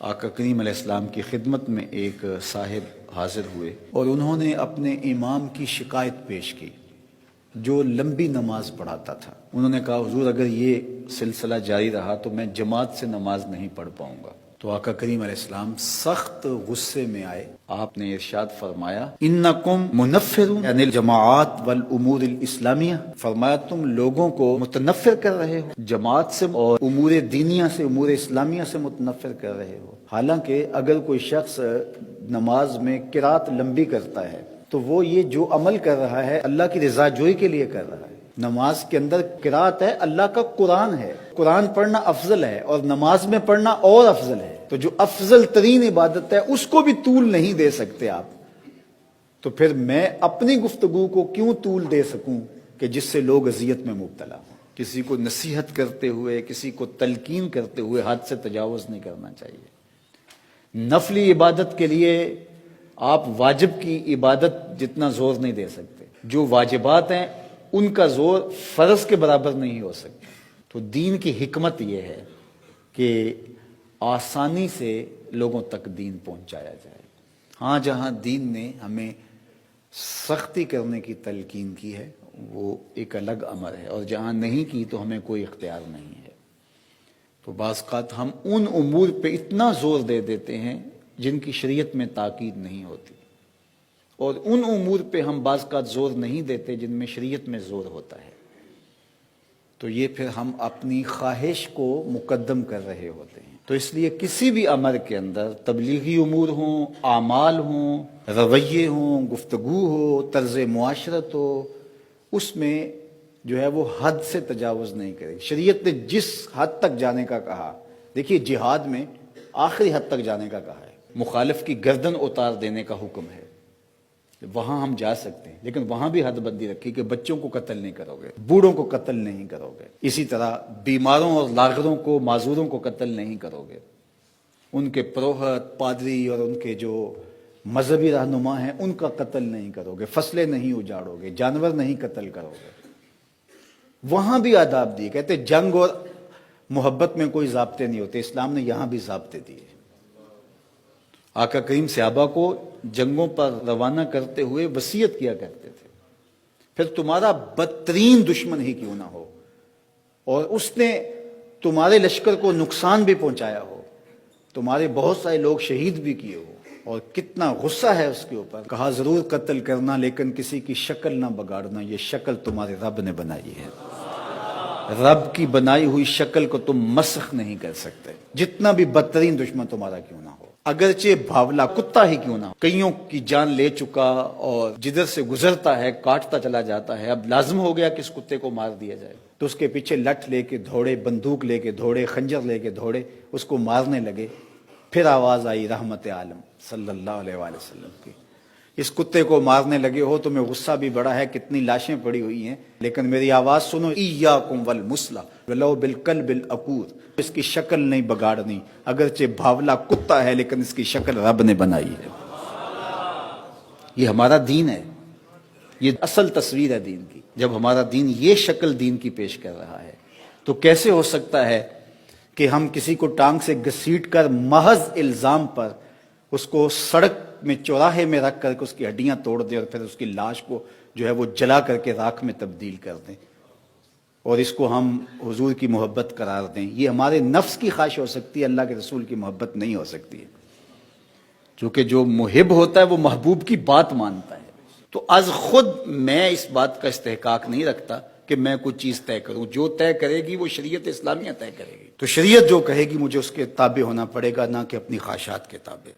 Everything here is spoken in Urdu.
آقا کریم علیہ السلام کی خدمت میں ایک صاحب حاضر ہوئے اور انہوں نے اپنے امام کی شکایت پیش کی جو لمبی نماز پڑھاتا تھا۔ انہوں نے کہا حضور اگر یہ سلسلہ جاری رہا تو میں جماعت سے نماز نہیں پڑھ پاؤں گا۔ تو آقا کریم علیہ السلام سخت غصے میں آئے، آپ نے ارشاد فرمایا انکم منفرون یعنی الجماعات والامور الاسلامیہ، فرمایا تم لوگوں کو متنفر کر رہے ہو، جماعت سے اور امور دینیہ سے، امور اسلامیہ سے متنفر کر رہے ہو۔ حالانکہ اگر کوئی شخص نماز میں قرات لمبی کرتا ہے تو وہ یہ جو عمل کر رہا ہے اللہ کی رضا جوئی کے لیے کر رہا ہے۔ نماز کے اندر قرات ہے، اللہ کا قرآن ہے، قرآن پڑھنا افضل ہے اور نماز میں پڑھنا اور افضل ہے۔ تو جو افضل ترین عبادت ہے اس کو بھی طول نہیں دے سکتے آپ، تو پھر میں اپنی گفتگو کو کیوں طول دے سکوں کہ جس سے لوگ اذیت میں مبتلا ہوں۔ کسی کو نصیحت کرتے ہوئے، کسی کو تلقین کرتے ہوئے حد سے تجاوز نہیں کرنا چاہیے۔ نفلی عبادت کے لیے آپ واجب کی عبادت جتنا زور نہیں دے سکتے، جو واجبات ہیں ان کا زور فرض کے برابر نہیں ہو سکتا۔ تو دین کی حکمت یہ ہے کہ آسانی سے لوگوں تک دین پہنچایا جائے۔ ہاں جہاں دین نے ہمیں سختی کرنے کی تلقین کی ہے وہ ایک الگ امر ہے، اور جہاں نہیں کی تو ہمیں کوئی اختیار نہیں ہے۔ تو بعض اوقات ہم ان امور پہ اتنا زور دے دیتے ہیں جن کی شریعت میں تاکید نہیں ہوتی، اور ان امور پہ ہم بعض اوقات زور نہیں دیتے جن میں شریعت میں زور ہوتا ہے۔ تو یہ پھر ہم اپنی خواہش کو مقدم کر رہے ہوتے ہیں۔ تو اس لیے کسی بھی امر کے اندر تبلیغی امور ہوں، اعمال ہوں، رویے ہوں، گفتگو ہو، طرز معاشرت ہو، اس میں جو ہے وہ حد سے تجاوز نہیں کرے۔ شریعت نے جس حد تک جانے کا کہا، دیکھیے جہاد میں آخری حد تک جانے کا کہا ہے، مخالف کی گردن اتار دینے کا حکم ہے، وہاں ہم جا سکتے ہیں، لیکن وہاں بھی حد بندی رکھی کہ بچوں کو قتل نہیں کرو گے، بوڑھوں کو قتل نہیں کرو گے، اسی طرح بیماروں اور لاغروں کو، معذوروں کو قتل نہیں کرو گے، ان کے پروہت، پادری اور ان کے جو مذہبی رہنما ہیں ان کا قتل نہیں کرو گے، فصلیں نہیں اجاڑو گے، جانور نہیں قتل کرو گے۔ وہاں بھی آداب دیے، کہتے جنگ اور محبت میں کوئی ضابطے نہیں ہوتے، اسلام نے یہاں بھی ضابطے دیے۔ آقا کریم صحابہ کو جنگوں پر روانہ کرتے ہوئے وصیت کیا کرتے تھے، پھر تمہارا بدترین دشمن ہی کیوں نہ ہو اور اس نے تمہارے لشکر کو نقصان بھی پہنچایا ہو، تمہارے بہت سارے لوگ شہید بھی کیے ہو، اور کتنا غصہ ہے اس کے اوپر، کہا ضرور قتل کرنا لیکن کسی کی شکل نہ بگاڑنا، یہ شکل تمہارے رب نے بنائی ہے، رب کی بنائی ہوئی شکل کو تم مسخ نہیں کر سکتے، جتنا بھی بدترین دشمن تمہارا کیوں نہ ہو، اگرچہ بھاولا کتا ہی کیوں نہ ہو۔ کئیوں کی جان لے چکا اور جدھر سے گزرتا ہے کاٹتا چلا جاتا ہے، اب لازم ہو گیا کہ اس کتے کو مار دیا جائے، تو اس کے پیچھے لٹھ لے کے دوڑے، بندوق لے کے دوڑے، خنجر لے کے دوڑے، اس کو مارنے لگے۔ پھر آواز آئی رحمت عالم صلی اللہ علیہ وآلہ وسلم کی، اس کتے کو مارنے لگے ہو، تمہیں غصہ بھی بڑا ہے، کتنی لاشیں پڑی ہوئی ہیں، لیکن میری آواز سنو، ایاکم والمثلہ ولو بالکلب العقور، اس کی شکل نہیں بگاڑنی، اگرچہ بھاولا کتا ہے لیکن اس کی شکل رب نے بنائی ہے۔ یہ ہمارا دین ہے، یہ اصل تصویر ہے دین کی۔ جب ہمارا دین یہ شکل دین کی پیش کر رہا ہے تو کیسے ہو سکتا ہے کہ ہم کسی کو ٹانگ سے گھسیٹ کر محض الزام پر اس کو سڑک میں چوراہے میں رکھ کر کے اس کی ہڈیاں توڑ دیں اور پھر اس کی لاش کو جو ہے وہ جلا کر کے راکھ میں تبدیل کر دیں اور اس کو ہم حضور کی محبت قرار دیں؟ یہ ہمارے نفس کی خواہش ہو سکتی ہے، اللہ کے رسول کی محبت نہیں ہو سکتی ہے، چونکہ جو محب ہوتا ہے وہ محبوب کی بات مانتا ہے۔ تو از خود میں اس بات کا استحقاق نہیں رکھتا کہ میں کوئی چیز طے کروں، جو طے کرے گی وہ شریعت اسلامیہ طے کرے گی۔ تو شریعت جو کہے گی مجھے اس کے تابع ہونا پڑے گا، نہ کہ اپنی خواہشات کے تابع۔